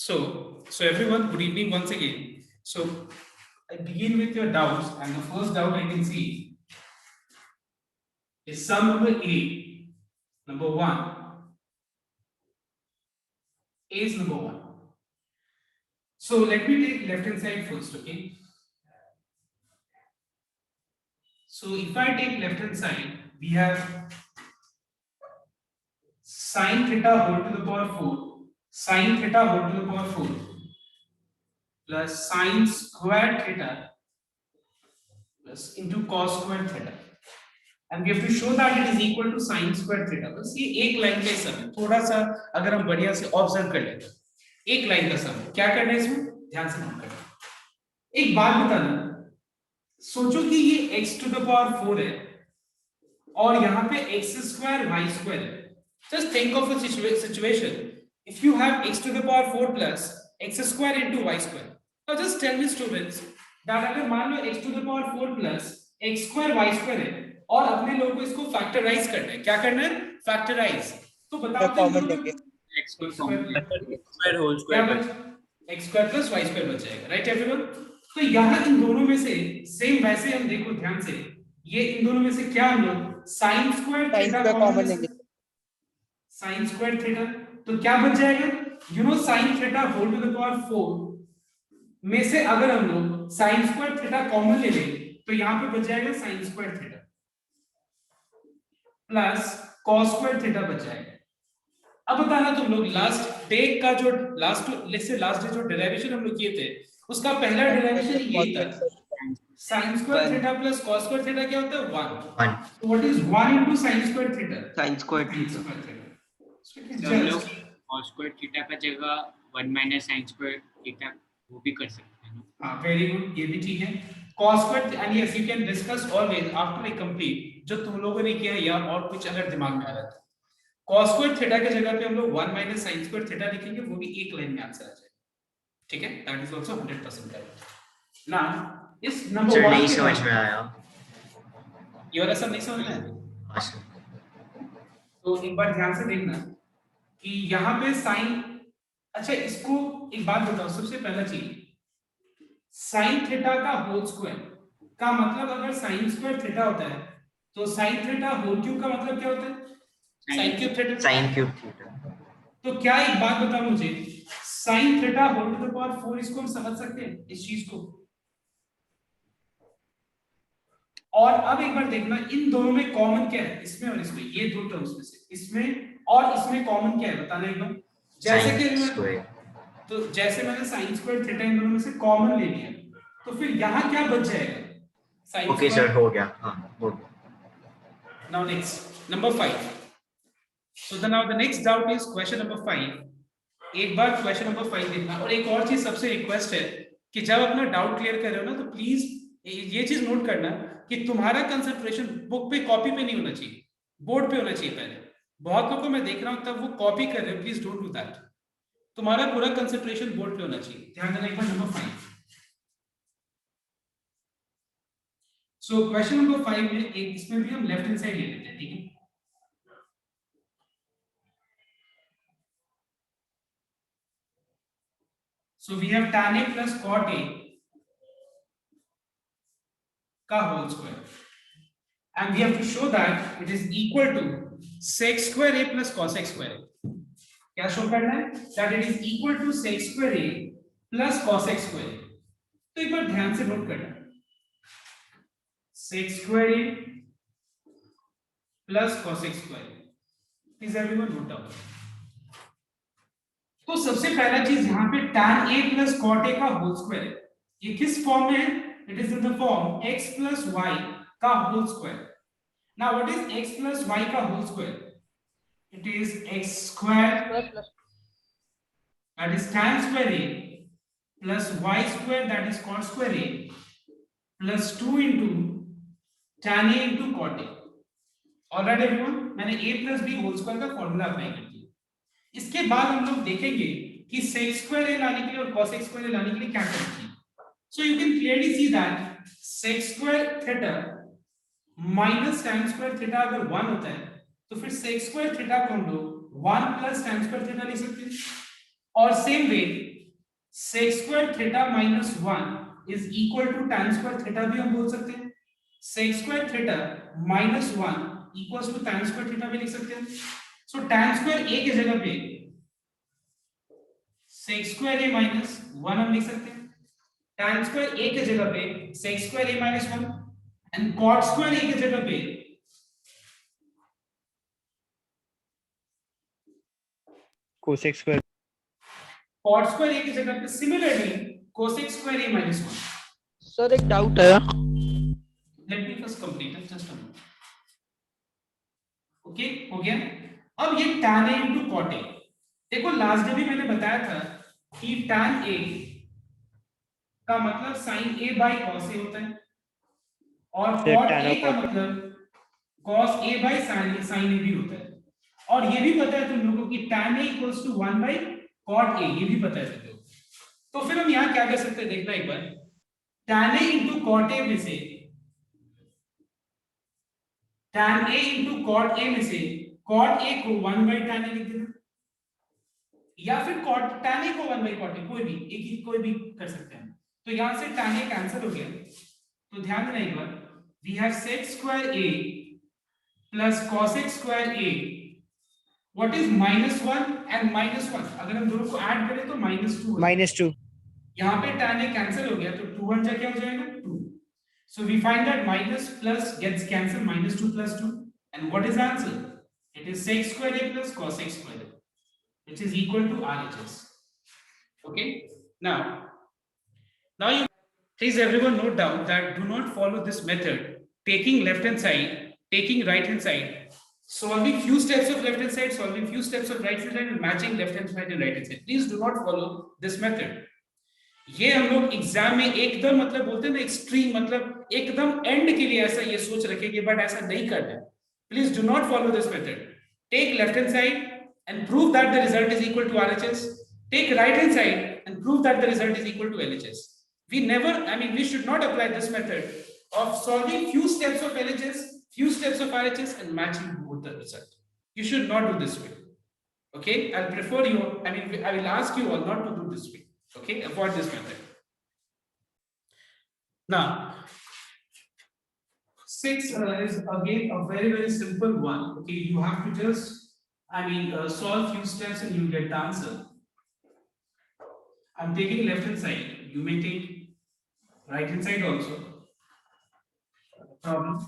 So everyone, good evening once again. So I begin with your doubts, and the first doubt I can see is sum number A. Number one. A is number one. So let me take left hand side first, okay? So if I take left hand side, we have sine theta whole to the power 4, sine theta whole to the power 4 plus sine square theta plus into cos square theta. And we have to show that it is equal to sin square theta. बस ये एक line का सम है. थोड़ा सा अगर हम बढ़िया से ऑब्जर्व कर लेते हैं, एक लाइन का सम है. क्या करना है इसमें? ध्यान से नोट करना. एक बात बताना, सोचो कि ये x टू द पावर 4 है और यहाँ पे x स्क्वायर y स्क्वायर है. Just think of a situation. If you have x to the power 4 plus x square into y square. Now just tell me students that अगर मान लो x to the power 4 plus x square y square है और अपने लोगों को इसको factorise करना है. क्या करना है? फैक्टराइज. तो बताओ कॉमन लेंगे x square whole square x square plus y square बच जाएगा. Right everyone? तो यहाँ इन दोनों में से सेम वैसे हम देखो ध्यान से, ये इन दोनों में से क्या हम लोग sin स्क्वायर थीटा कॉमन लेंगे. sin स्क्वायर थीटा तो क्या बच जाएगा? You know sin theta whole to the power 4 में से अगर हम लोग sin स्क्वायर थीटा कॉमन ले लें तो यहाँ पे बच जाएगा sin square theta plus cos square theta बच जाएगा. अब बताना तुम लोग लास्ट डे का जो लास्ट डे जो डेरिवेशन हम लोग किए थे उसका पहला डेरिवेशन यही था. sin square theta plus cos square theta क्या होता है? 1. So what is 1 into sin square theta? sin square theta. So it is हम लोग just cos स्क्वायर थीटा का जगह 1 माइनस sin स्क्वायर थीटा वो भी कर सकते हैं. हाँ, वेरी गुड, ये भी ठीक है. cos square and yes you can discuss always after a complete जो तुम लोगों ने किया या और कुछ अगर दिमाग में आ रहा था. cos स्क्वायर थीटा के जगह पे हम लोग 1 माइनस sin स्क्वायर थीटा लिखेंगे, वो भी एक लाइन में आंसर आ जाएगा. ठीक है, that is also 100% correct. Now इस नंबर 1 नहीं समझ में आया. ये वाला सब नहीं समझ में आया तो एक बार ध्यान से देखना कि यहाँ पे sin. अच्छा, इसको एक बात बताओ, सबसे पहला चीज sin थीटा का होल स्क्वायर का मतलब अगर sin स्क्वायर थीटा होता है तो sin थीटा होल क्यूब का मतलब क्या होता है? sin cube theta. sin cube theta. तो क्या एक बात बताओ मुझे, sin theta whole to the power 4 इसको हम समझ सकते हैं इस चीज को. और अब एक बार देखना इन दोनों में कॉमन क्या है, इसमें और इसमें, ये दो टर्म्स में से इसमें और इसमें कॉमन क्या है बताना एक बार. जैसे कि तो जैसे मैंने sin स्क्वायर थीटा इन दोनों में से कॉमन ले लिया तो फिर यहाँ क्या बच जाएगा? sin ओके सर, हो गया. हाँ, हो गया. Now next, number 5. So then now the next doubt is question number 5. एक बार क्वेश्चन नंबर 5 देखना. और एक और चीज सबसे रिक्वेस्ट है कि जब अपना डाउट क्लियर कर रहे हो ना तो प्लीज ये चीज नोट करना कि तुम्हारा कंसंट्रेशन बुक पे कॉपी पे नहीं होना चाहिए, बोर्ड पे होना चाहिए. पहले बहुत लोगों को मैं देख रहा हूं तब वो कॉपी कर रहे हो, प्लीज डोंट डू दैट. तुम्हारा पूरा कंसंट्रेशन बोर्ड पे होना चाहिए. ध्यान देना एक बार नंबर 5. सो क्वेश्चन नंबर 5 में एक इसमें भी हम लेफ्ट हैंड साइड ले लेते हैं. ठीक है, so we have tan a plus cot a का whole square and we have to show that it is equal to sec square a plus cos x square a. क्या show करना है? that it is equal to sec square a plus cos x square a. तो एक बार ध्यान से note करना, sec square a plus cos x square a. Please everyone note down. तो सबसे पहला चीज यहाँ पे tan a plus cot a का होल स्क्वायर है. ये किस फॉर्म में है? It is in the form x plus y का whole square. Now what is x plus y का whole square? It is x square that is tan square a plus y square that is cot square a plus 2 into tan a into cot a. Alright everyone, मैंने a plus b whole square का formula apply कर दिया. इसके बाद हम लोग देखेंगे कि sec स्क्वायर a लाने के लिए और cos स्क्वायर a लाने के लिए क्या करना चाहिए. So you can clearly see that sec square theta minus tan square theta अगर 1 होता है तो फिर sec square theta को हम लोग 1 plus tan square theta लिख सकते हैं. और same way sec square theta minus 1 is equal to tan square theta भी हम बोल सकते हैं. sec square theta minus 1 equals to tan square theta भी लिख सकते हैं. So tan square a की जगह पे sec square a minus 1 हम लिख सकते हैं. tan square a की जगह पे sec square a minus 1 and cot square a की जगह पे cosec square. cot square a की जगह पे similarly cosec square a minus 1. Sir एक डाउट है. Let me first complete it, just a minute. Okay, हो गया. अब ये tan a into cot a. देखो लास्ट डे भी मैंने बताया था कि tan a का मतलब sin a by cos a होता है और फिर cot tan a of का cot a. मतलब cos a by sin a भी होता है. और ये भी पता है तुम लोगों को कि tan a equals to 1 by cot a, ये भी पता है तुम लोगों को. तो फिर हम यहाँ क्या कर सकते हैं देखना एक बार. tan a into cot a में से tan a into cot a में से cot a को 1 by tan a लिख देना या फिर cot tan a को 1 by cot a, कोई भी एक ही कोई भी कर सकते हैं. तो यहां से tan a कैंसिल हो गया. तो ध्यान देना एक बार. we have sec square a plus cosec square a what is -1 and -1. अगर हम दोनों को ऐड करें तो -2 -2. यहाँ पे tan a कैंसिल हो गया तो 2 1 जा क्या हो जाएगा 2. So we find that minus plus gets cancelled, -2 plus 2, and what is the answer? It is sec square a plus cosec square a, which is equal to RHS. Okay. Now you please everyone note down that do not follow this method. Taking left hand side, taking right hand side, solving few steps of left hand side, solving few steps of right hand side, and matching left hand side and right hand side. Please do not follow this method. ये हम लोग exam में एकदम मतलब बोलते हैं ना extreme मतलब एकदम एंड के लिए ऐसा ये सोच रखेंगे बट ऐसा नहीं करना है. Please do not follow this method. Take left hand side and prove that the result is equal to RHS. Take right hand side and prove that the result is equal to LHS. We never, I mean, we should not apply this method of solving few steps of LHS, few steps of RHS and matching both the result. You should not do this way. Okay, I'll prefer you, I mean, I will ask you all not to do this way. Okay, avoid this method. Now 6 is again a very simple one. Okay, you have to just solve few steps and you get the answer. I'm taking left hand side, you may take right hand side also. Problem.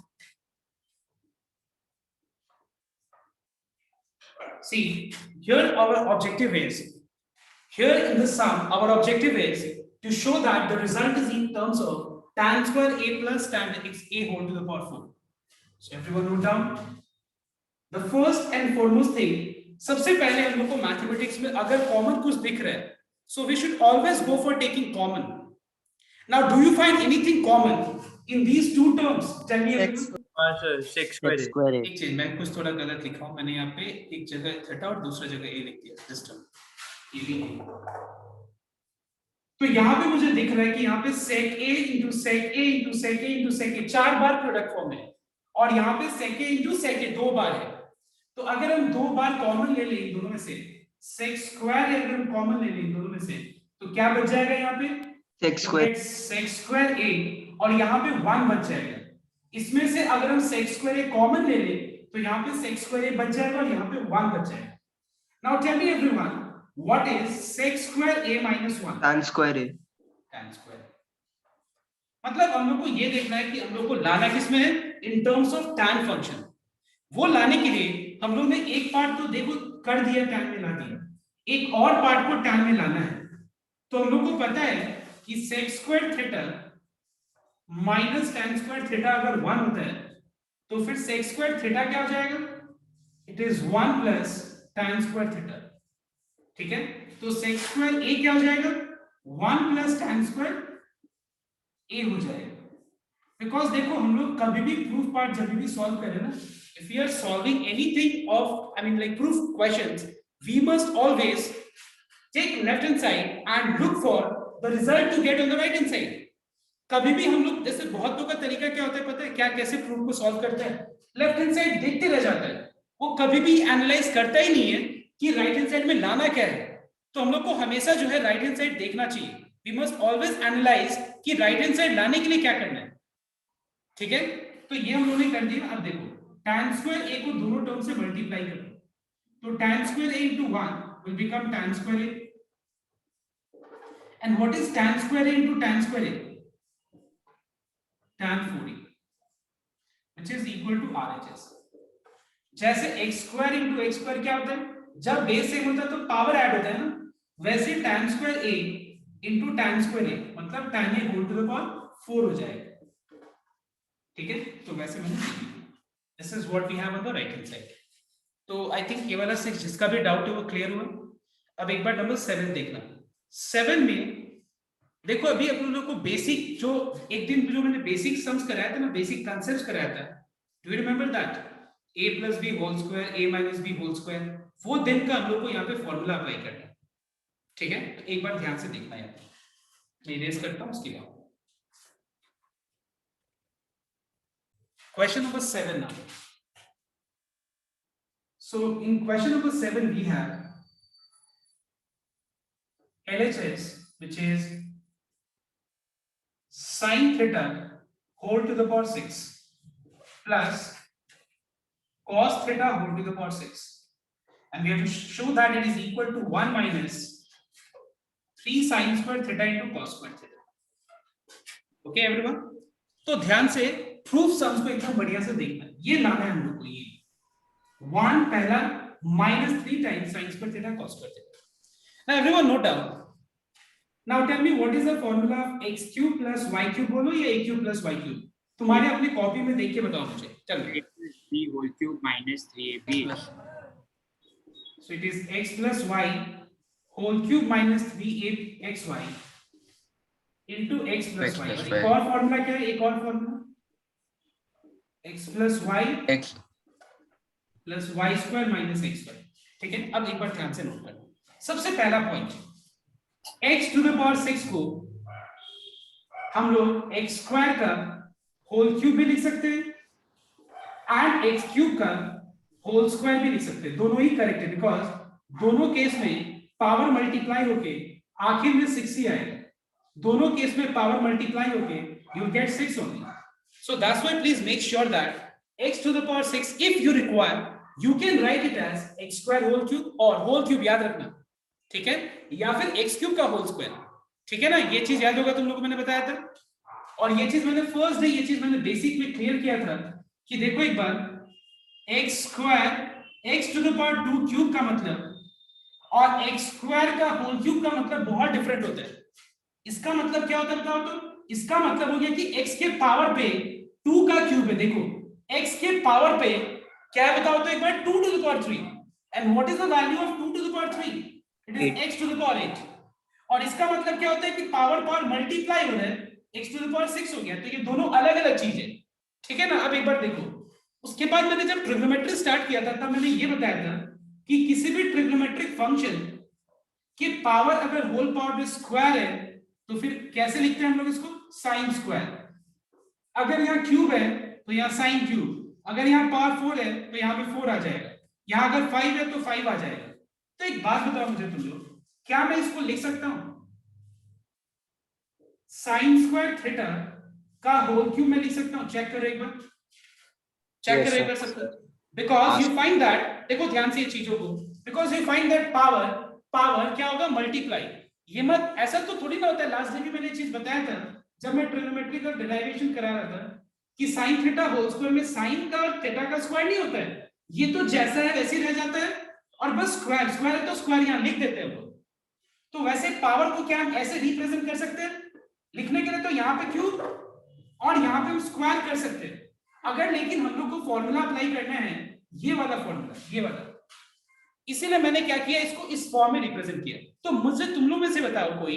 See, here our objective is, here in the sum, our objective is to show that the result is in terms of tan square a plus tan x a whole to the power 4. So everyone note down. The first and foremost thing, सबसे पहले हम लोग को mathematics में अगर common कुछ दिख रहा है, so we should always go for taking common. Now, do you find anything common in these two terms? Tell me. sec square a. एक चीज मैं कुछ थोड़ा गलत लिखा हूं. मैंने यहाँ पे एक जगह थीटा और दूसरा जगह a लिख दिया. दिस टर्म तो यहाँ पे मुझे दिख रहा है कि यहाँ पे sec a into sec a into sec a into sec a 4 bar product form है और यहाँ पे sec a into sec a 2 बार है. तो अगर हम 2 बार कॉमन ले लें दोनों में से, sec स्क्वायर अगर हम कॉमन ले लें दोनों में से, तो क्या बच जाएगा यहाँ पे sec स्क्वायर a और यहाँ पे 1 बच जाएगा. इसमें से अगर हम sec स्क्वायर a कॉमन ले लें तो यहाँ पे sec स्क्वायर a बच जाएगा और यहाँ पे 1 बच जाएगा. Now tell me everyone, what is sec square a minus 1? tan square a. tan square. मतलब हम लोग को ये देखना है कि हम लोग को लाना किसमें है, in terms of tan function. वो लाने के लिए हम लोग ने एक पार्ट तो देखो कर दिया, tan में ला दिया, एक और पार्ट को tan में लाना है. तो हम लोग को पता है कि sec square theta minus tan square theta अगर 1 होता है तो फिर sec स्क्वायर थीटा क्या हो जाएगा, it is 1 plus tan square theta. ठीक है, तो sec स्क्वायर a क्या हो जाएगा, 1 प्लस tan स्क्वायर a हो जाएगा. बिकॉज देखो हम लोग कभी भी प्रूफ पार्ट जब भी सॉल्व करें ना, if we are solving anything of like proof questions, we must always take left hand side and look for the result to get on the right hand side. कभी भी हम लोग जैसे बहुतों का तरीका क्या होता है पता है क्या, कैसे प्रूफ को सॉल्व करते हैं, लेफ्ट हैंड साइड देखते रह जाता है, वो कभी भी एनालाइज करता ही नहीं है कि राइट हैंड साइड में लाना क्या है. तो हम लोग को हमेशा जो है राइट हैंड साइड देखना चाहिए। वी मस्ट ऑलवेज एनालाइज कि राइट हैंड साइड लाने के लिए क्या करना है, ठीक है। तो ये हम लोगों ने कर दिया। अब देखो tan स्क्वायर a को दोनों टर्म से मल्टीप्लाई करो, तो tan square a into 1 will become tan square a. And what is tan square a into tan square a? Tan 4a, which is equal to RHS. जैसे x square into x square क्या होता है, जब base same होता है तो power add होता है ना, वैसे tan square a into tan square a मतलब tan a whole to the power 4 हो जाएगा, ठीक है। तो वैसे मैंने this is what we have on the right hand side. तो आई थिंक ये वाला 6 जिसका भी डाउट है वो क्लियर हुआ। अब एक बार नंबर 7 देखना। 7 में देखो अभी अपन लोग को बेसिक जो एक दिन जो मैंने बेसिक सम्स कराया था ना, बेसिक कांसेप्ट्स कराया था, do you remember that a plus b whole square a minus b whole square, वो दिन का हम लोग को यहाँ पे फॉर्मूला अप्लाई करना है, ठीक है। तो एक बार ध्यान से देखना है, मैं इरेज करता हूँ उसके बाद। Question number 7 now. So in question number 7 we have LHS, which is sin theta whole to the power 6 plus cos theta whole to the power 6, and we have to show that it is equal to 1 minus 3 sin square theta into cos square theta. Okay everyone? तो ध्यान से proof sums को एकदम बढ़िया से देखना। ये लाना है हम लोग को, ये 1 पहला -3 times sin square theta cos square theta. Now everyone note down. Now tell me what is the formula of x cube plus y cube, बोलो या a cube plus y cube? तुम्हारे अपनी कॉपी में देख के बताओ मुझे। चलो b whole cube minus 3ab. So it is x plus y whole cube minus 3axy into x plus y. एक और फॉर्मूला क्या है, एक और formula x plus y x plus y square minus x square, ठीक है। अब एक बार ध्यान से नोट करना। सबसे पहला point, x to the power 6 को हम लोग x स्क्वायर का होल क्यूब भी लिख सकते हैं एंड x क्यूब का होल स्क्वायर भी लिख सकते हैं। दोनों ही करेक्ट है, बिकॉज दोनों केस में पावर मल्टीप्लाई होके आखिर में 6 ही आएगा। दोनों केस में पावर मल्टीप्लाई होके you get 6 only. So that's why please make sure that x to the power 6, if you require, you can write it as x square whole cube और whole cube याद रखना, ठीक है, या फिर x cube का whole square, ठीक है ना। ये चीज याद होगा तुम लोगों को मैंने बताया था, और ये चीज मैंने फर्स्ट डे ये चीज मैंने बेसिक में क्लियर किया था कि देखो एक बार x square x to the power 2 cube का मतलब और x स्क्वायर का होल क्यूब का मतलब बहुत डिफरेंट होता है। इसका मतलब क्या होता है बताओ तो? इसका मतलब हो गया कि x के पावर पे 2 का क्यूब है। देखो x के पावर पे क्या है बताओ तो एक बार 2 to the power 3, and what is the value of 2 to the power 3? It is x to the power 8. और इसका मतलब क्या होता है कि पावर मल्टीप्लाई हो रहा है, x to the power 6 हो गया। तो ये दोनों अलग अलग चीज है, ठीक है ना। अब एक बार देखो, उसके बाद मैंने जब ट्रिग्नोमेट्री स्टार्ट किया था तब मैंने ये बताया था कि किसी भी ट्रिग्नोमेट्रिक फंक्शन की पावर अगर होल पावर में स्क्वायर है तो फिर कैसे लिखते हैं हम लोग इसको, साइन स्क्वायर। अगर यहाँ क्यूब है तो यहाँ साइन क्यूब, अगर यहाँ पावर 4 है तो यहाँ पे 4 आ जाएगा, यहाँ अगर 5 है तो 5 आ जाएगा। तो एक बात बताओ मुझे तुम लोग, क्या मैं इसको लिख सकता हूं साइन स्क्वायर थीटा का होल क्यूब में लिख सकता हूं? चेक करो एक बार, चेक करो एक बार सब, बिकॉज यू फाइंड दैट, देखो ध्यान से ये चीजों को, because you find that power क्या होगा, मल्टीप्लाई। ये मत ऐसा तो थोड़ी ना होता है, लास्ट डे भी मैंने चीज बताया था जब मैं ट्रिग्नोमेट्री का डेरिवेशन करा रहा था कि साइन थीटा होल स्क्वायर में साइन का और थीटा का स्क्वायर नहीं होता है, ये तो जैसा है वैसे ही रह जाता है, और बस स्क्वायर है तो स्क्वायर यहां लिख देते हैं वो। तो वैसे पावर को क्या हम ऐसे रिप्रेजेंट कर सकते हैं लिखने के लिए, तो यहाँ पे क्यूब और यहाँ पे हम स्क्वायर कर सकते हैं अगर, लेकिन हम लोग को फॉर्मूला अप्लाई करना है ये वाला फॉर्मूला, ये वाला, इसीलिए मैंने क्या किया, इसको इस फॉर्म में रिप्रेजेंट किया। तो मुझे तुम लोग में से बताओ कोई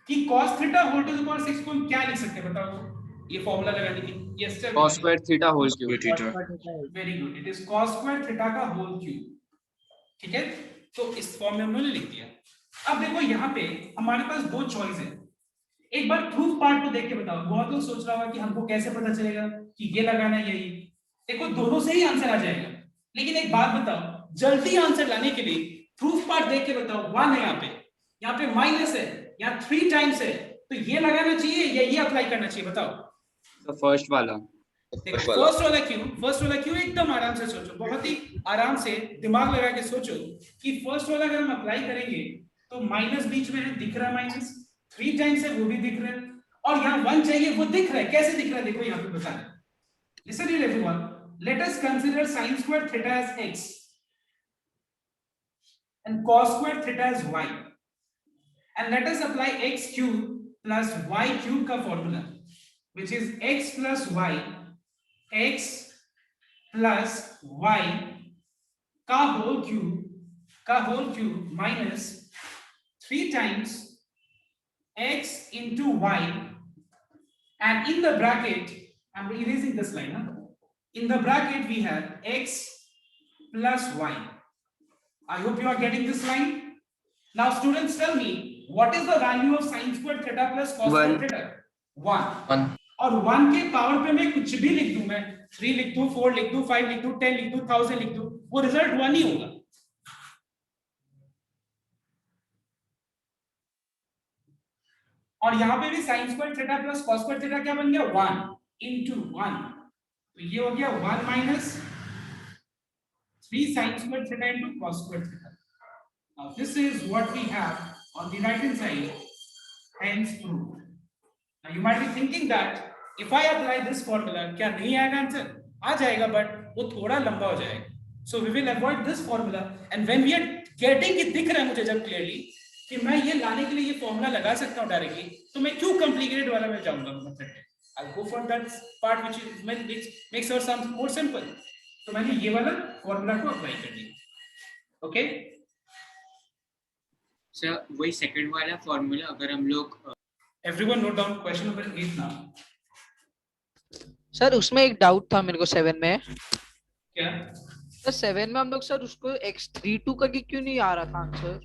कि cos theta whole to the power 6 को क्या लिख सकते हैं बताओ, ये फॉर्मूला लगाने की। Yes sir, cos square theta whole cube. Very good, it is cos square theta का होल क्यूब, ठीक है। तो इस फॉर्म में हमने लिख दिया। अब देखो यहाँ पे हमारे पास दो चॉइस है, एक बार प्रूफ पार्ट को देख के बताओ। बहुत लोग सोच रहा होगा कि हमको कैसे पता चलेगा कि ये लगाना है यही, देखो दोनों से ही आंसर आ जाएगा। लेकिन एक बात बताओ, जल्दी आंसर लाने के लिए प्रूफ पार्ट देख के बताओ, 1 है यहाँ पे माइनस है, यहाँ 3 टाइम्स है, तो ये लगाना चाहिए या ये अप्लाई करना चाहिए बताओ। तो फर्स्ट वाला। फर्स्ट वाला क्यों एकदम आराम से सोचो, बहुत ही आराम से दिमाग लगा के सोचो कि फर्स्ट वाला अगर हम अप्लाई करेंगे तो माइनस बीच में है, दिख रहा है माइनस, 3 टाइम्स है वो भी दिख रहा है, और यहाँ 1 चाहिए वो दिख रहा है। कैसे दिख रहा है देखो यहाँ पे बता रहे हैं। Listen here everyone, let us consider sin squared theta as x and cos squared theta as y, and let us apply x cube plus y cube का formula, which is x plus y का whole cube minus 3 times x into y, and in the bracket I'm erasing this line. In the bracket we have x plus y. I hope you are getting this line. Now students, tell me what is the value of sin squared theta plus cos squared theta? 1. और 1 के power पे मैं कुछ भी लिख दूं, मैं 3 लिख दूं, 4 लिख दूं, 5 लिख दूं, 10 लिख दूं, 1000 लिख दूं, वो रिजल्ट 1 ही होगा। और यहाँ पे भी sin squared theta plus cos squared theta क्या बन गया, 1 into 1, तो ये हो गया 1 minus 3 sin squared theta into cos squared theta. Now this is what we have on the right hand side, hence proved. Now you might be thinking that if I apply this formula, क्या नहीं आएगा answer? आ जाएगा, but वो थोड़ा लंबा हो जाएगा. So we will avoid this formula, and when we are getting it, दिख रहा है मुझे जब clearly कि मैं ये लाने के लिए ये फॉर्मूला लगा सकता हूँ डायरेक्टली, तो मैं क्यों कॉम्प्लिकेटेड वाला में जाऊंगा मतलब I'll go for that part which makes our sum more simple. तो मैंने ये वाला फॉर्मूला को अप्लाई कर दिया। ओके सर वही सेकंड वाला फॉर्मूला अगर हम लोग everyone note down question number 8 now. Sir उसमें एक डाउट था मेरे को 7 में। क्या सर 7 में हम लोग सर उसको x32 करके क्यों नहीं आ रहा था आंसर?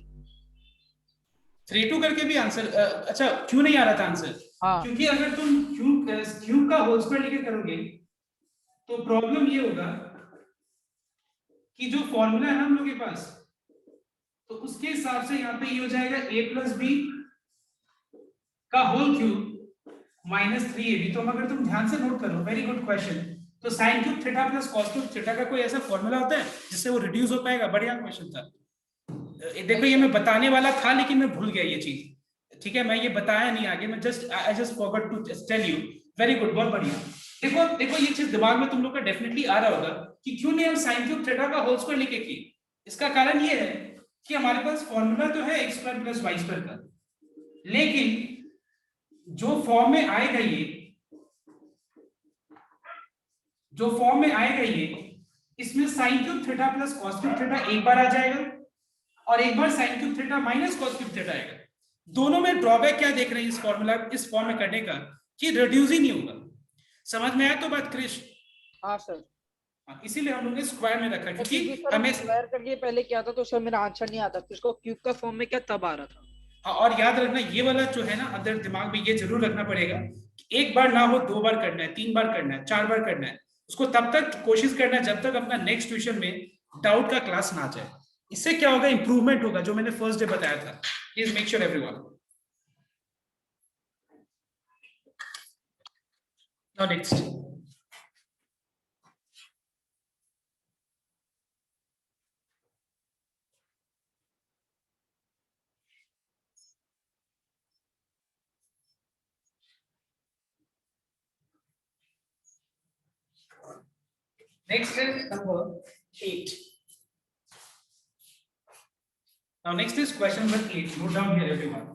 32 करके भी आंसर अच्छा क्यों नहीं आ रहा था आंसर? हाँ। क्योंकि अगर तुम क्यूब का होल स्क्वायर लेके करोगे तो प्रॉब्लम ये होगा कि जो फॉर्मूला है ना हम लोग के पास, तो उसके हिसाब से यहाँ पे ये हो जाएगा a plus b का होल क्यूब माइनस 3ab। तो अगर तुम ध्यान से नोट करो, वेरी गुड क्वेश्चन, तो sign cube theta plus cos cube theta का कोई ऐसा फॉर्मूला होता है जिससे वो रिड्यूस हो पाएगा? बढ़िया क्वेश्चन था। देखो ये मैं बताने वाला था लेकिन मैं भूल गया ये चीज, ठीक है, मैं ये बताया नहीं आगे, मैं I just forgot to tell you. Very good, बहुत बढ़िया। देखो ये चीज दिमाग में तुम लोग का डेफिनेटली आ रहा होगा कि क्यों नहीं हम साइन क्यूब थीटा का होल स्क्वायर लिखे की। इसका कारण ये है कि हमारे पास फॉर्मूला तो है x square plus y square का, लेकिन जो फॉर्म में आएगा ये इसमें sine cube theta plus cos cube theta एक बार आ जाएगा और एक बार sine cube theta minus cos cube theta आएगा। दोनों में ड्रॉबैक क्या देख रहे हैं इस फॉर्मूला इस फॉर्म में करने का, कि रिड्यूस ही नहीं होगा। समझ में आया तो बात क्रिश? हाँ सर, इसीलिए हम लोगों ने स्क्वायर में रखा क्योंकि हमें स्क्वायर करके पहले क्या था तो सर मेरा आंसर नहीं आता, फिर उसको क्यूब का फॉर्म में क्या तब आ रहा था। और याद रखना ये वाला जो है ना, अंदर दिमाग में ये जरूर रखना पड़ेगा कि एक बार ना हो 2 बार करना है, 3 बार करना है, 4 बार करना है। उसको तब तक कोशिश करना है जब तक अपना नेक्स्ट ट्यूशन में डाउट का क्लास ना जाए। इससे क्या होगा, इंप्रूवमेंट होगा, जो मैंने फर्स्ट डे बताया था। Please make sure everyone. Now next, next is number 8. Now next is question number 8. Note down here everyone.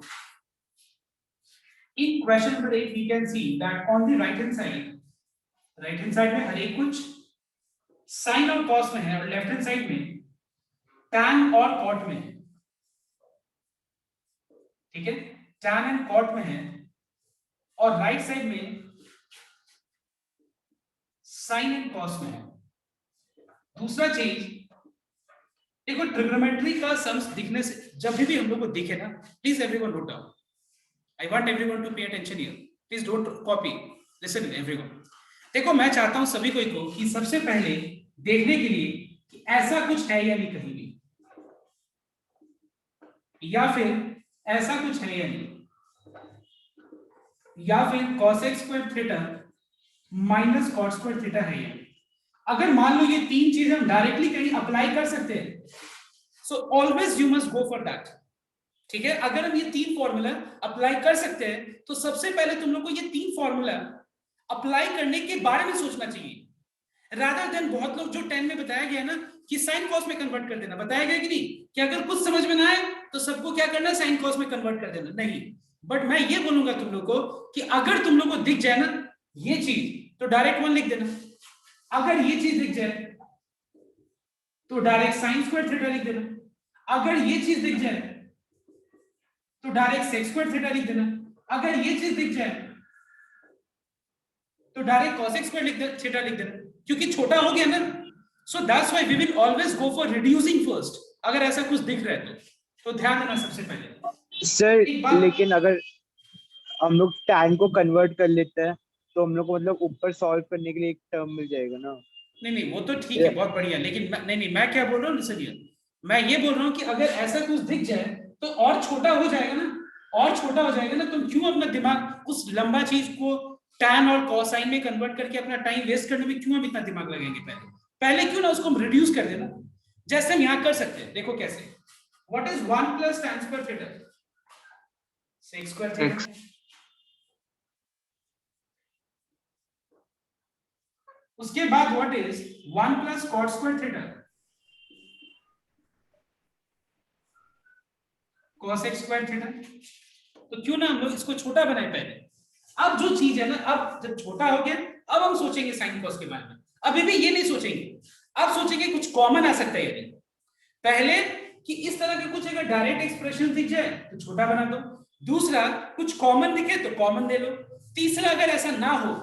In question number 8 we can see that on the right hand side में हर एक कुछ sin और cos में है और left hand side में tan और cot में है, ठीक है, tan एंड cot में है, और राइट साइड में sin एंड cos में है। दूसरा चीज देखो, ट्रिग्नोमेट्री का सम्स दिखने से जब भी हम लोग को दिखे ना, please everyone note down, I want everyone to pay attention here, please don't copy, listen everyone. देखो मैं चाहता हूं सभी को कि सबसे पहले देखने के लिए कि ऐसा कुछ है या नहीं कहीं भी, या फिर ऐसा कुछ है या नहीं, या फिर cosec square theta minus cot square theta है या नहीं। अगर मान लो ये तीन चीजें हम डायरेक्टली कहीं अप्लाई कर सकते हैं, so always you must go for that. ठीक है, अगर हम ये तीन फॉर्मूला अप्लाई कर सकते हैं तो सबसे पहले तुम लोग को ये तीन फॉर्मूला अप्लाई करने के बारे में सोचना चाहिए, रादर देन बहुत लोग जो 10 में बताया गया ना कि साइन कॉस में कन्वर्ट कर देना, बताया गया कि नहीं कि अगर कुछ समझ में ना आए तो सबको क्या करना है, साइन कॉस में कन्वर्ट कर देना। नहीं, बट मैं ये बोलूंगा तुम लोग को कि अगर तुम लोग को दिख जाए ना ये चीज तो डायरेक्ट 1 लिख देना, अगर ये चीज दिख जाए तो डायरेक्ट साइन स्क्वायर थीटा लिख देना, अगर ये चीज दिख जाए तो डायरेक्ट सेक स्क्वायर थीटा लिख देना, अगर ये चीज दिख जाए तो डायरेक्ट cosec स्क्वायर थीटा लिख देना, क्योंकि छोटा हो गया ना। So that's why we will always go for reducing first, अगर ऐसा कुछ दिख रहा है तो ध्यान देना सबसे पहले। सर लेकिन अगर हम लोग tan को कन्वर्ट कर लेते हैं तो हम लोग को मतलब ऊपर सॉल्व करने के लिए एक टर्म मिल जाएगा ना। नहीं वो तो ठीक है, बहुत बढ़िया, लेकिन नहीं मैं क्या बोल रहा हूँ, सुनिए, मैं ये बोल रहा हूँ कि अगर ऐसा कुछ दिख जाए तो और छोटा हो जाएगा ना, और छोटा हो जाएगा ना, तुम क्यों अपना दिमाग उस लंबा चीज को tan और कोसाइन में कन्वर्ट करके अपना टाइम वेस्ट करने में क्यों हम इतना दिमाग लगाएंगे। पहले क्यों ना उसको हम रिड्यूस कर देना, जैसे हम यहाँ कर सकते हैं। देखो कैसे, what is 1 plus tan square theta, sec square theta. उसके बाद what is 1 plus cot square theta, cosec square theta. तो क्यों ना हम लोग इसको छोटा बनाए पहले। अब जो चीज है ना, अब जब छोटा हो गया अब हम सोचेंगे साइन कॉस के बारे में, अभी भी ये नहीं सोचेंगे, अब सोचेंगे कुछ कॉमन आ सकता है यदि पहले कि इस तरह के कुछ अगर डायरेक्ट एक्सप्रेशन दिख जाए तो छोटा बना दो, दूसरा कुछ कॉमन दिखे तो कॉमन दे लो, तीसरा अगर ऐसा ना हो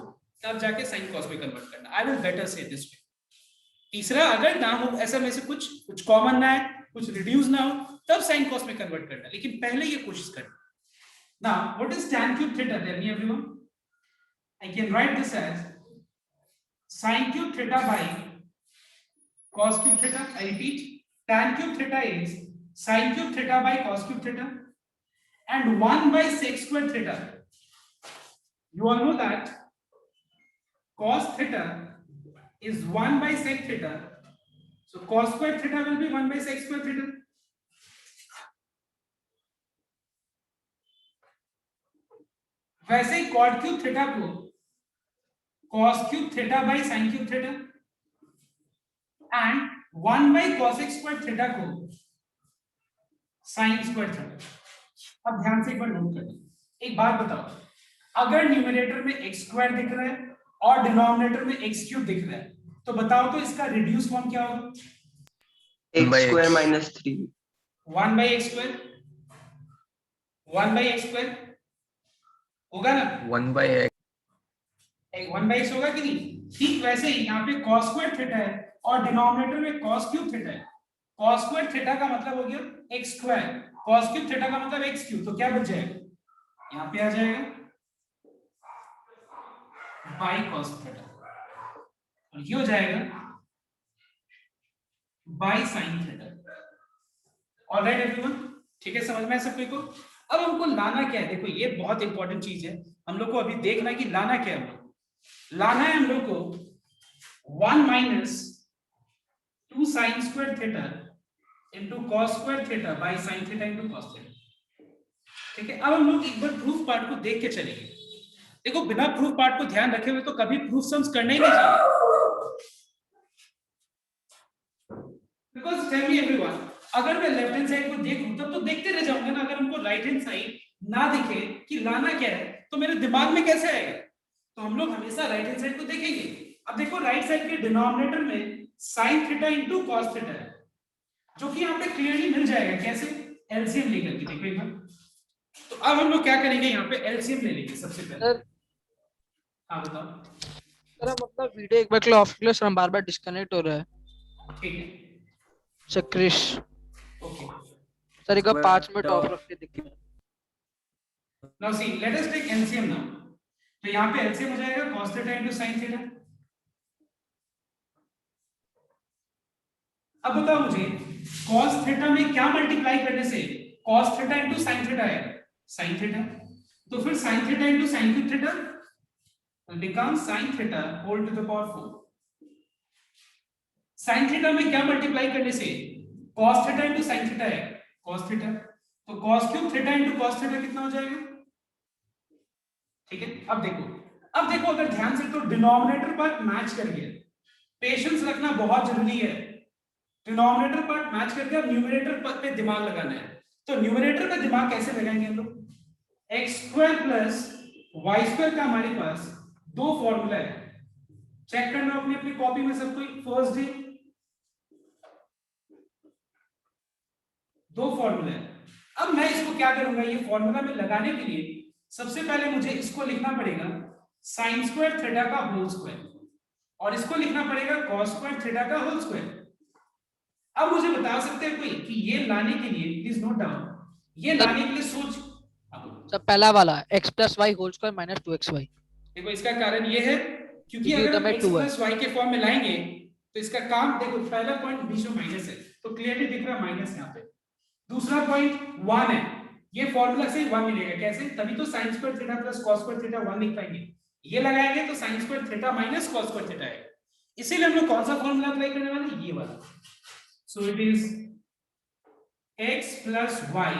तब जाके साइन कॉस में कन्वर्ट करना। आई विल बेटर से दिस वे, तीसरा अगर ना हो ऐसा में से कुछ कॉमन ना है, कुछ रिड्यूस ना हो, तब साइन कॉस में कन्वर्ट करना, लेकिन पहले ये कोशिश करना। Now, what is tan cube theta? Tell me everyone. I can write this as sin cube theta by cos cube theta. I repeat, tan cube theta is sin cube theta by cos cube theta, and 1 by sec square theta. You all know that cos theta is 1 by sec theta, so cos square theta will be 1 by sec square theta. वैसे ही cot cube theta को cos cube theta by sin cube theta and 1 by cosec square theta को sin square theta. अब ध्यान से एक बार note कर लो, एक बात बताओ, अगर न्यूमरेटर में x स्क्वायर दिख रहा है और डिनोमिनेटर में x क्यूब दिख रहा है तो बताओ तो इसका रिड्यूस फॉर्म क्या होगा? x square minus 3 1 by x square, 1 by x square होगा ना, 1 by x 1 बाई x होगा कि नहीं? ठीक वैसे ही यहाँ पे cos स्क्वायर थीटा है और डिनोमिनेटर में cos क्यूब थीटा है। cos स्क्वायर थीटा का मतलब हो गया x square, cos cube theta का मतलब x क्यूब, तो क्या बच जाएगा? यहाँ पे आ जाएगा बाई cos थीटा और ये हो जाएगा by sin theta. Alright everyone, ठीक है, समझ में सबको को? अब हमको लाना क्या है, देखो ये बहुत इंपॉर्टेंट चीज है, हम लोग को अभी देखना है कि लाना क्या है। हम लोग लाना है हम लोग को 1 minus 2 sine square theta into cos square theta by sine theta into cos theta. ठीक है, अब हम लोग एक बार प्रूफ पार्ट को देख के चलेंगे। देखो बिना प्रूफ पार्ट को ध्यान रखे हुए तो कभी प्रूफ सम्स करना ही नहीं चाहिए, बिकॉज टेल मी एवरीवन, अगर मैं लेफ्ट हैंड साइड को देखूं तब तो देखते रह जाऊंगा ना, अगर हमको राइट हैंड साइड ना दिखे कि लाना क्या है तो मेरे दिमाग में कैसे आएगा? तो हम लोग हमेशा राइट हैंड साइड को देखेंगे। अब देखो राइट साइड के डिनोमिनेटर में sin theta into cos theta है, जो कि यहाँ पे क्लियरली मिल जाएगा, कैसे? एलसीएम लेकर के देखो एक बार। तो अब हम लोग क्या करेंगे, यहाँ पे एलसीएम ले लेंगे सबसे पहले। हाँ बताओ सर हम अपना वीडियो एक बार के लिए ऑफ कर लो सर, हम बार-बार डिस्कनेक्ट हो रहा है। ठीक है, सर क्रिश ओके, सर एक बार 5 मिनट ऑफ रख के देखिए। Now see let us take LCM now. तो यहाँ पे एलसीएम हो जाएगा cos theta into sin theta. अब बताओ मुझे cos थीटा में क्या मल्टीप्लाई करने से cos theta into sin theta आएगा, sin थीटा, तो फिर sin theta into sin cube theta will become sin theta whole to the power 4. sin theta में क्या मल्टीप्लाई करने से cos theta into sin theta है, cos थीटा, तो cos cube theta into cos theta कितना हो जाएगा? ठीक है, अब देखो अगर ध्यान से तो डिनोमिनेटर पार्ट मैच कर गया, पेशेंस रखना बहुत जरूरी है। डिनोमिनेटर पार्ट मैच करके अब न्यूमरेटर पे दिमाग लगाना है। तो न्यूमरेटर पे दिमाग कैसे लगाएंगे हम लोग? x square plus y square का हमारे पास दो फॉर्मूला है, चेक करना अपनी अपनी कॉपी में सब कोई। फर्स्ट डे दो फॉर्मूला है। अब मैं इसको क्या करूंगा, ये फॉर्मूला में लगाने के लिए सबसे पहले मुझे इसको लिखना पड़ेगा साइन स्क्वायर थीटा का होल स्क्वायर, और इसको लिखना पड़ेगा कॉस स्क्वायर थीटा का होल स्क्वायर। अब मुझे बता सकते हैं कोई कि ये लाने के लिए, प्लीज नोट डाउन, ये लाने के लिए सोच। सब पहला वाला x plus y whole square minus 2xy। देखो इसका कारण ये है क्योंकि अगर हम x प्लस वाई के फॉर्म में लाएंगे तो इसका काम, देखो पहला पॉइंट बीच में माइनस है तो क्लियरली दिख रहा है माइनस यहाँ पे। दूसरा पॉइंट 1 है, ये फॉर्मूला से 1 मिलेगा, कैसे? तभी तो sin square theta plus cos square theta 1 लिख पाएंगे। ये लगाएंगे तो sin square theta minus cos square theta है। इसीलिए हम लोग कौन सा फॉर्मूला अप्लाई करने वाले हैं? ये वाला। So it is x plus y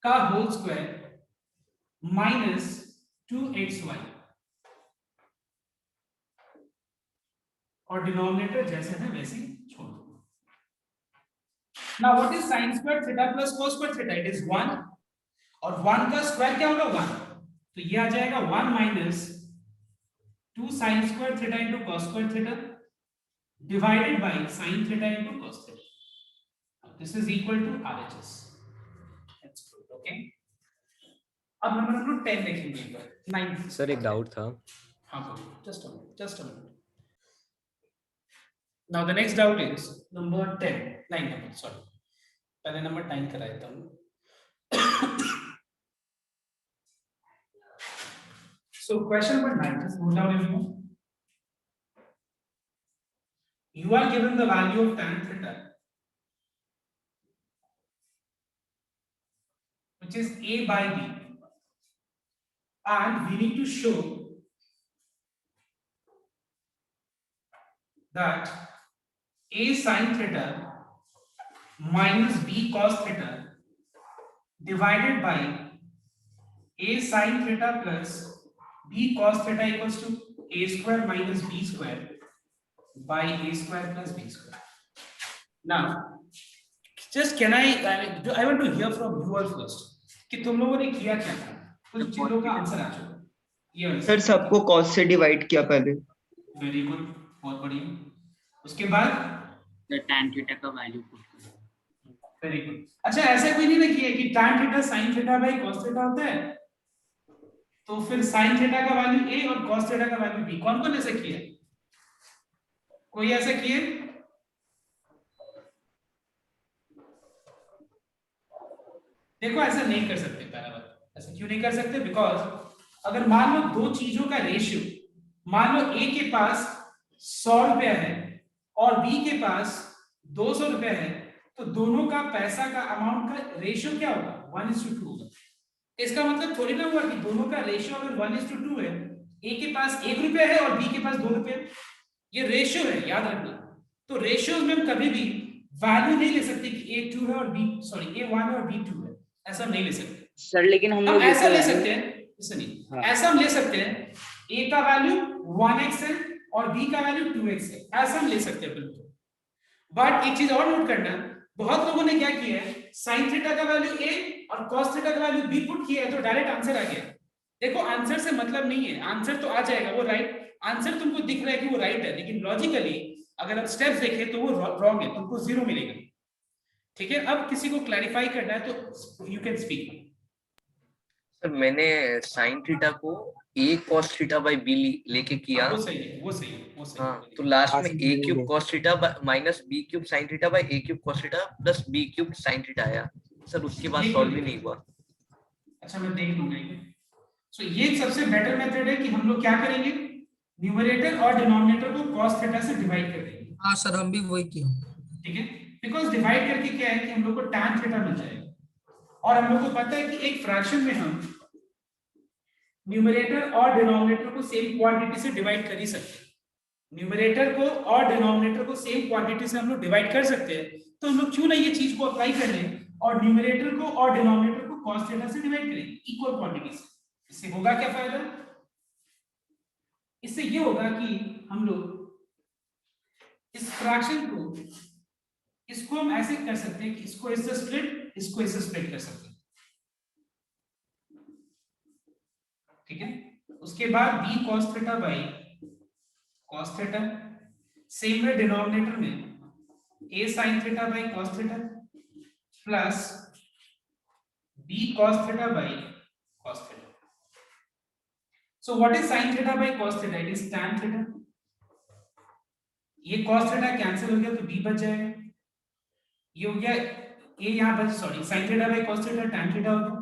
का होल स्क्वायर माइनस 2xy, और डिनोमिनेटर जैसे है वैसे ही छोड़ दो। Now what is sin square theta plus cos square theta? It is 1, और 1 का स्क्वायर क्या होगा? 1, तो ये आ जाएगा 1 minus 2 sin square theta into cos square theta divided by sin theta into cos theta. This is equal to RHS. That's good, okay? अब number 10 देखेंगे एक बार। 9 सर एक डाउट था। हाँ बोलो, just a minute. Now the next doubt is number 10, 9 number, sorry. पहले number 9 करा देता हूँ। So question number 9, just note down everyone. You are given the value of tan theta, which is a by b, and we need to show that a sin theta minus b cos theta divided by a sin theta plus b cos theta equals to a square minus b square by a square plus b square. Now just can I want to hear from you all first कि तुम लोगों ने किया क्या था, कुछ चीजों का आंसर आ जाओ। ये सर सबको cos से डिवाइड किया पहले। वेरी गुड, बहुत बढ़िया। उसके बाद tan थीटा का वैल्यू पुट करो। Very good. अच्छा ऐसा कोई नहीं ना किया कि tan theta sin theta by cos theta होता है, तो फिर sin थीटा का वैल्यू a और cos थीटा का वैल्यू b, कौन ऐसा किया? कोई ऐसा किए? देखो ऐसा नहीं कर सकते। पहला बात, ऐसा क्यों नहीं कर सकते? बिकॉज अगर मान लो दो चीजों का रेशियो, मान लो a के पास 100 रुपया है और b के पास 200 रुपया है, तो दोनों का पैसा का अमाउंट का रेशियो क्या होगा? 1:2 होगा। इसका मतलब थोड़ी ना हुआ कि दोनों का रेशियो अगर 1:2 है, a के पास 1 रुपया है और b के पास 2 रुपये, ये रेशियो है, याद रखना। तो रेशियोज में हम कभी भी वैल्यू नहीं ले सकते कि a 2 है और b, सॉरी a 1 है और b 2 है, ऐसा नहीं ले सकते सर। लेकिन हम लोग ऐसा ले सकते हैं, ऐसा नहीं। हाँ। ऐसा हम ले सकते हैं a का वैल्यू 1x है और b का वैल्यू 2x है, ऐसा हम ले सकते हैं बिल्कुल। बट एक चीज और नोट करना, बहुत लोगों ने क्या किया है, sin थीटा का वैल्यू a और cos थीटा का वैल्यू b पुट किया है तो डायरेक्ट आंसर आ गया। देखो आंसर से मतलब नहीं है, आंसर तो आ जाएगा, वो राइट आंसर तुमको दिख रहा है कि वो राइट है, लेकिन लॉजिकली अगर आप स्टेप्स देखें तो वो रॉन्ग है, तुमको 0 मिलेगा। ठीक है, अब किसी को क्लैरिफाई करना है तो यू कैन स्पीक। सर मैंने साइन थीटा को a cos theta by b लेके किया। वो सही है, वो सही है, वो सही है। हाँ, तो लास्ट में a cube cos theta minus b cube sin theta by a cube cos theta plus b cube sin theta आया। सर उसके बाद सॉल्व ही नहीं हुआ। अच्छा मैं देख लूंगा ये। सो ये सबसे बेटर मेथड है कि हम लोग क्या करेंगे, न्यूमरेटर और डिनोमिनेटर को cos थीटा से डिवाइड कर देंगे। हाँ सर हम भी वही किया। ठीक है, बिकॉज डिवाइड करके क्या है कि हम लोग को tan थीटा मिल जाएगा और हम लोग को पता है कि एक फ्रैक्शन में हम न्यूमरेटर और डिनोमिनेटर को सेम क्वांटिटी से डिवाइड कर ही सकते हैं। न्यूमरेटर को और डिनोमिनेटर को सेम क्वांटिटी से हम लोग डिवाइड कर सकते हैं, तो हम लोग क्यों ना ये चीज को अप्लाई कर लें और न्यूमरेटर को और डिनोमिनेटर को cos थीटा से डिवाइड करें इक्वल क्वांटिटी से। इससे होगा क्या फायदा? इससे ये होगा कि हम लोग इस फ्रैक्शन को, इसको हम ऐसे कर सकते हैं कि इसको इससे स्प्लिट, इसको इससे स्प्लिट कर सकते हैं, ठीक है। उसके बाद b cos theta by cos theta, same way denominator में a sin theta by cos theta plus b cos theta by cos theta. So what is sin theta by cos theta? It is tan theta. ये cos theta cancel हो गया तो b बच जाएगा, ये हो गया a यहाँ बच, sorry sin theta by cos theta tan theta होगा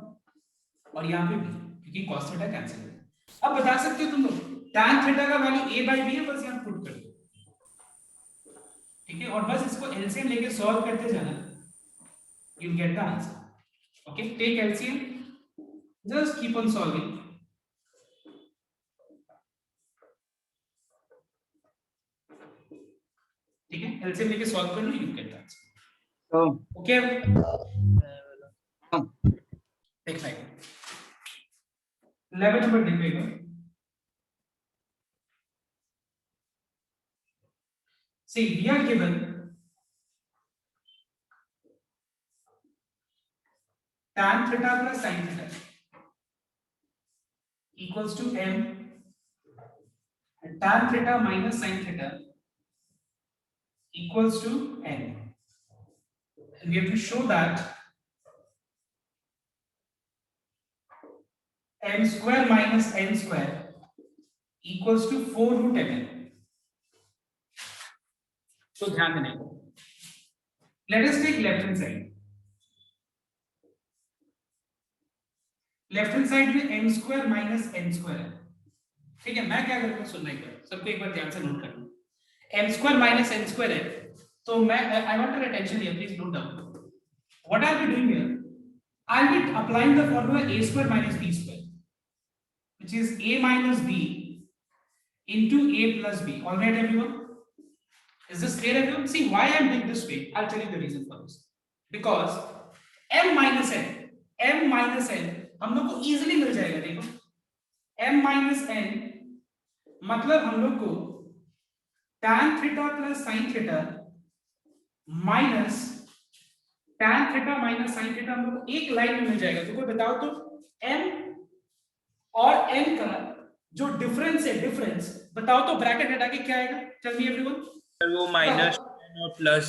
और यहाँ पे b क्योंकि cos theta कैंसिल हो गया। अब बता सकते हो तुम लोग tan theta का वैल्यू a by b है, बस यहाँ पुट कर दो, ठीक है, और बस इसको एलसीएम लेके सॉल्व करते जाना, you will get the answer. Okay, take LCM, just keep on solving. ठीक है, एलसीएम लेके सॉल्व कर लो, you get the answer. Okay, देखना है 11 नंबर देखिएगा। See, we are given tan theta plus sin theta equals to m and tan theta minus sin theta equals to n, and we have to show that m square minus n square equals to 4 root mn। तो ध्यान देना, let us take left hand side। Left hand side में m square minus n square है, ठीक है। मैं क्या करूंगा, सुनना एक बार, सबको एक बार ध्यान से नोट करना। m square minus n square है, तो मैं I want your attention here, please note down what I will be doing here. I will be applying the formula a square minus b square which is a minus b into a plus b। All right everyone, is this clear everyone? See why I am doing this way, I'll tell you the reason for this, because m minus n हम लोग को easily मिल जाएगा। देखो m minus n मतलब हम लोग को tan theta plus sin theta minus tan theta minus sin theta हम लोग को एक लाइन में मिल जाएगा। तो कोई बताओ तो m और n का जो डिफरेंस है, डिफरेंस बताओ तो ब्रैकेट हटा के क्या आएगा? Tell me everyone. वो माइनस और प्लस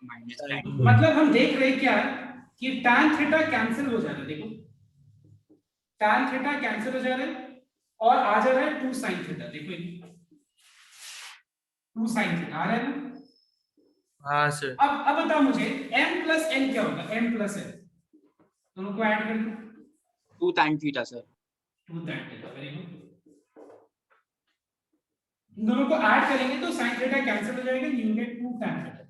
माइनस मतलब हम देख रहे हैं क्या कि tan थीटा कैंसिल हो जा रहा है। देखो tan थीटा कैंसिल हो जा रहा है और आ जा रहा है 2 sin थीटा। देखो 2 sin थीटा आ रहा है ना। हाँ सर। अब बताओ मुझे m प्लस n क्या होगा? m प्लस n दोनों को ऐड कर दो, 2 tan theta sir. 2 tan theta, very good. इन दोनों को ऐड करेंगे तो sin थीटा कैंसिल हो जाएगा, यू गेट 2 tan थीटा।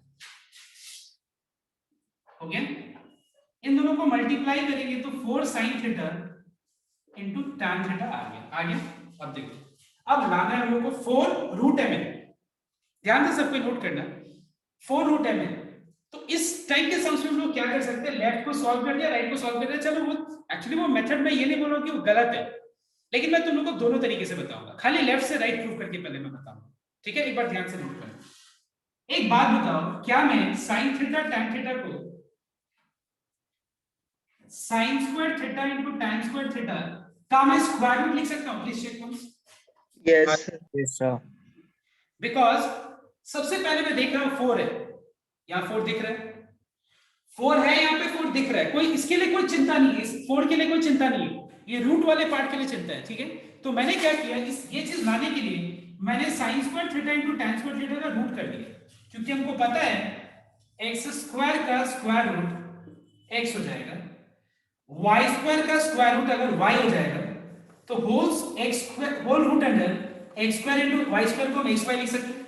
हो गया? इन दोनों को मल्टीप्लाई करेंगे तो 4 sin theta into tan theta आ गया। अब देखो, अब लाना है हम लोग को 4 रूट mn। ध्यान से सबको नोट करना, 4 रूट mn। तो इस टाइप के सम्स में हम लोग क्या कर सकते हैं, लेफ्ट को सॉल्व कर दिया, राइट को सॉल्व कर दिया। चलो वो एक्चुअली वो मेथड में ये नहीं बोल रहा हूं कि वो गलत है, लेकिन मैं तुम लोग को दोनों तरीके से बताऊंगा, खाली लेफ्ट से राइट प्रूव करके पहले मैं बताऊंगा, ठीक है। एक बार ध्यान से नोट करना। एक बात बताओ, क्या मैं sin थीटा tan थीटा को sin square theta into tan square theta का मैं स्क्वायर रूट लिख सकता हूं? Please check once. Yes yes sir. Because सबसे पहले मैं देख रहा हूं 4 है, यहाँ 4 दिख रहा है, 4 है यहाँ पे, 4 दिख रहा है, कोई इसके लिए कोई चिंता नहीं है, इस 4 के लिए कोई चिंता नहीं है, ये रूट वाले पार्ट के लिए चिंता है, ठीक है। तो मैंने क्या किया, इस ये चीज लाने के लिए मैंने sin square theta into tan square theta का रूट कर दिया, क्योंकि हमको पता है x स्क्वायर का स्क्वायर रूट x हो जाएगा, y स्क्वायर का स्क्वायर रूट अगर y हो जाएगा तो whole root under x square into y square को हम xy लिख सकते हैं।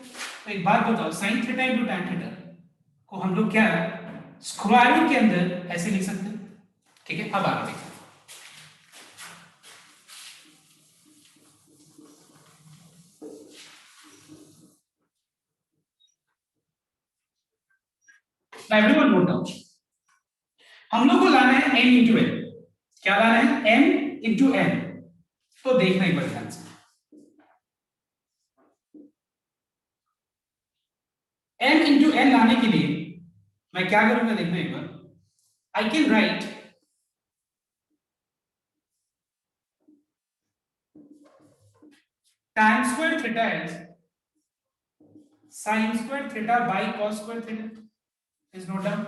तो एक बात बताओ, sin theta into tan theta को हम लोग क्या स्क्वायर रूट के अंदर ऐसे लिख सकते हैं। ठीक है, अब आगे देखते हैं। एवरीवन नोट डाउन, हम लोग को लाना है m इंटू n। क्या लाना है? m into n। तो देखना एक बार ध्यान से, m इंटू n लाने के लिए मैं क्या करूंगा देखना एक बार। I can write tan square theta as sin square theta by cos square theta is note down।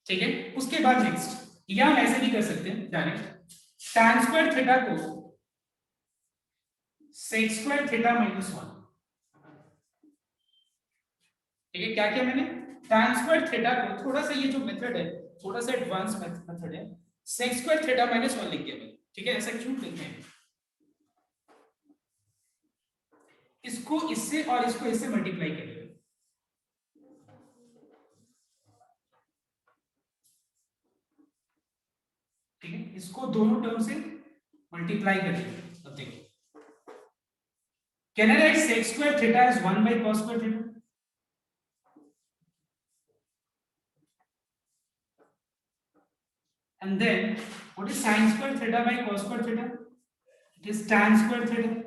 ठीक है, उसके बाद नेक्स्ट या हम ऐसे भी कर सकते हैं डायरेक्ट, tan square theta को sec square theta minus 1। ठीक है, क्या किया मैंने? tan square theta को, थोड़ा सा ये जो मेथड है थोड़ा सा एडवांस मेथड है, sec square theta minus 1 लिख दिया मैंने। ठीक है, ऐसा क्यों लिखते हैं? इसको इससे और इसको इससे मल्टीप्लाई करिए। ठीक है, इसको दोनों टर्म से मल्टीप्लाई करिए। अब देखिए, can I right sec square theta as 1 by cos square theta? And then what is sin square theta by cos square theta? It is tan square theta.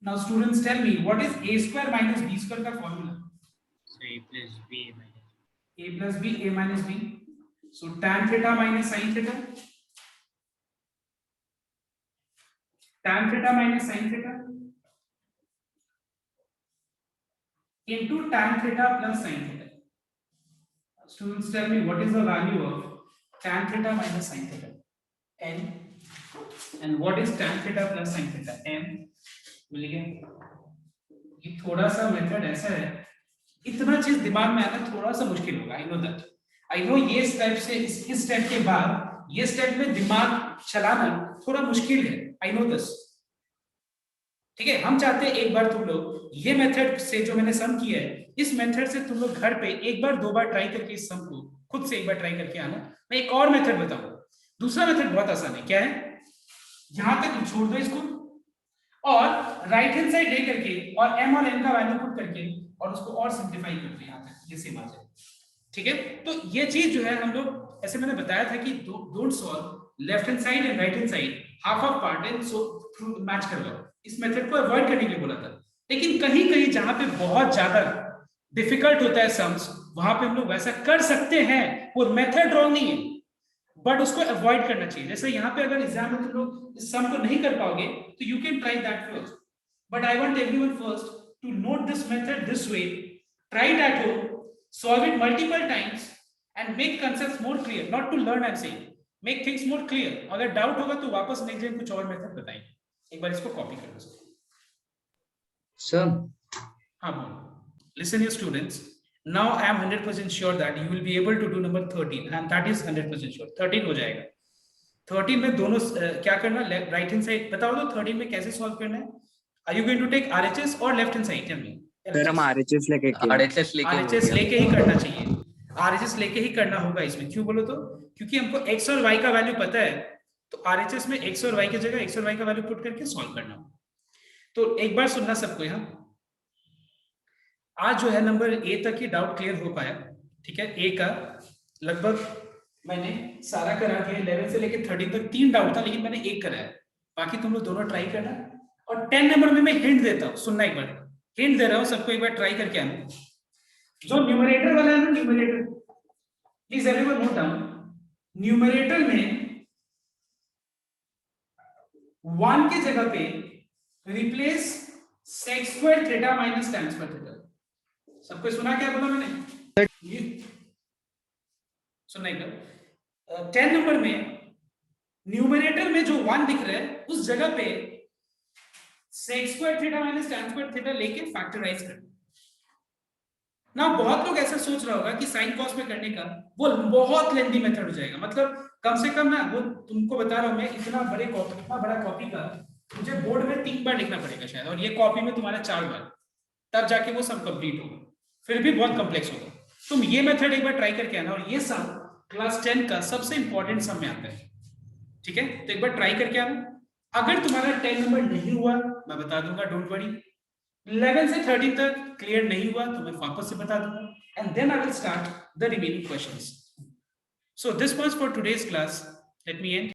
Now students tell me, what is a square minus b square का formula? So a plus b minus A plus b, a minus b. So tan theta minus sin theta, tan theta minus sin theta into tan theta plus sin theta. Students tell me, what is the value of tan theta minus sin theta? N. And what is tan theta plus sin theta? M. मिल गया। ये थोड़ा सा method ऐसा है, इतना चीज दिमाग में आना थोड़ा सा मुश्किल होगा। I know that, I know ये स्टेप से इस स्टेप के बाद ये स्टेप में दिमाग चलाना थोड़ा मुश्किल है। I know this. ठीक है, हम चाहते हैं एक बार तुम लोग ये मेथड से जो मैंने सम किया है, इस मेथड से तुम लोग घर पे एक बार दो बार ट्राई करके इस सम को खुद से एक बार ट्राई करके आना। मैं एक और मेथड बताऊंगा, दूसरा मेथड बहुत आसान है। क्या है? यहां तक छोड़ दो इसको और राइट हैंड साइड ले करके और m और n का वैल्यू पुट करके और उसको और सिंपलीफाई कर दो यहां तक, ये सेम आ जाए। ठीक है, तो ये चीज जो है हम लोग ऐसे मैंने बताया था कि don't solve left hand side and right hand side half of part and so through match कर लो। इस मेथड को अवॉइड करने के लिए बोला था, लेकिन कहीं कहीं जहां पे बहुत ज्यादा डिफिकल्ट होता है सम्स, वहां पे हम लोग वैसा कर सकते हैं। वो मेथड रॉन्ग नहीं है, बट उसको अवॉइड करना चाहिए। जैसे यहाँ पे अगर एग्जाम में तुम लोग इस सम को नहीं कर पाओगे तो you can try that first, but I want everyone first to note this method this way, try it at home, solve it multiple times and make concepts more clear, not to learn I am saying, make things more clear. अगर doubt होगा तो वापस next time कुछ और method बताएंगे। एक बार इसको copy कर लो सर। हाँ बोलो। Listen here students, now I am 100% sure that you will be able to do number 13 and that is 100% sure 13 हो जाएगा। 13 में दोनों क्या करना, राइट हैंड साइड बताओ तो 13 में कैसे सॉल्व करना है? Are you going to take RHS और left hand side? Tell me। Sir हम RHS लेके RHS लेके ही करना चाहिए, RHS लेके ही करना होगा इसमें। क्यों बोलो तो? क्योंकि हमको x और y का वैल्यू पता है, तो RHS में x और y की जगह x और y का वैल्यू पुट करके सॉल्व करना। तो एक बार सुनना सबको यहाँ, आज जो है नंबर ए तक ही डाउट क्लियर हो पाया। ठीक है, ए का लगभग मैंने सारा करा के 11 से लेके 13 तक 3 डाउट था, लेकिन मैंने एक कराया। बाकी तुम लोग दोनों ट्राई करना। और 10 नंबर में मैं हिंट देता हूँ, सुनना एक बार, हिंट दे रहा हूँ सबको, एक बार ट्राई करके आना। जो न्यूमरेटर वाला है ना, numerator, please everyone note down, numerator में 1 की जगह पे replace sec square theta minus tan square theta। सबको सुना क्या बोला मैंने? सुनना एक बार। 10 नंबर में न्यूमरेटर में जो 1 दिख रहा है उस जगह पे sec square theta minus tan square theta लेके फैक्टराइज कर। ना बहुत लोग ऐसा सोच रहा होगा कि साइन कॉस में करने का वो बहुत लेंथी मेथड हो जाएगा, मतलब कम से कम ना, वो तुमको बता रहा हूं मैं, इतना बड़ा कॉपी का मुझे बोर्ड में 3 बार लिखना पड़ेगा शायद, और ये कॉपी में तुम्हारा 4 बार। तब जाके वो सम कंप्लीट होगा, फिर भी बहुत कॉम्प्लेक्स होगा। तुम ये मेथड एक बार ट्राई करके आना, और ये सम क्लास 10 का सबसे इंपॉर्टेंट सम में आता है, ठीक है? तो एक बार ट्राई करके आना। अगर तुम्हारा 10 नंबर नहीं हुआ मैं बता दूंगा, डोंट वरी। 11 से 13 तक क्लियर नहीं हुआ तो मैं वापस से बता दूंगा, and then I will start the remaining questions. So this was for today's class, let me and.